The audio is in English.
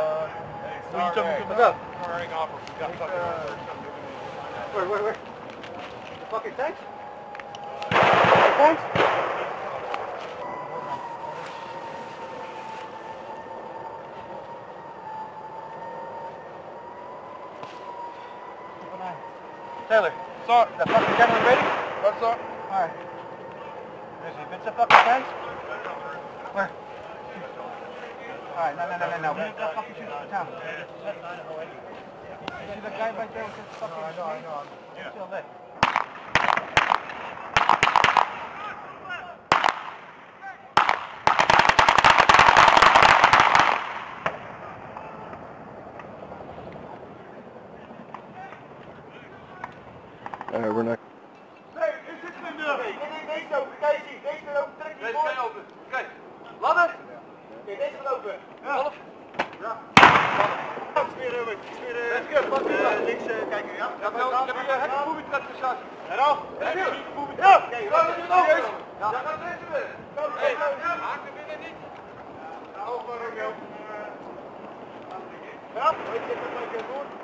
What's up? Firing off. We got fucking orders. Where? The fucking tanks? The tanks? Taylor, Sir. the fucking gentleman ready? Yes, sir. Alright. Is he bits of fucking tanks? Where? Alright, no. We're gonna fucking shoot the town. See the guy right there with his fucking... I know. Yeah. Still there. We're not. Nee, is dit geen deur? Deze open, deze open, trek die voor. Deze kan open. Kijk, ladder. Oké, deze gaat open. Half. Ja. Links kijken, ja? Ja, ik heb hier hekkenboebietret gezet. En af. Ja. Oké, Ja, dat is het serieus. Ja. Ja, dat is het. Hé, haak er binnen niet. Ja, weet je wat ik doe?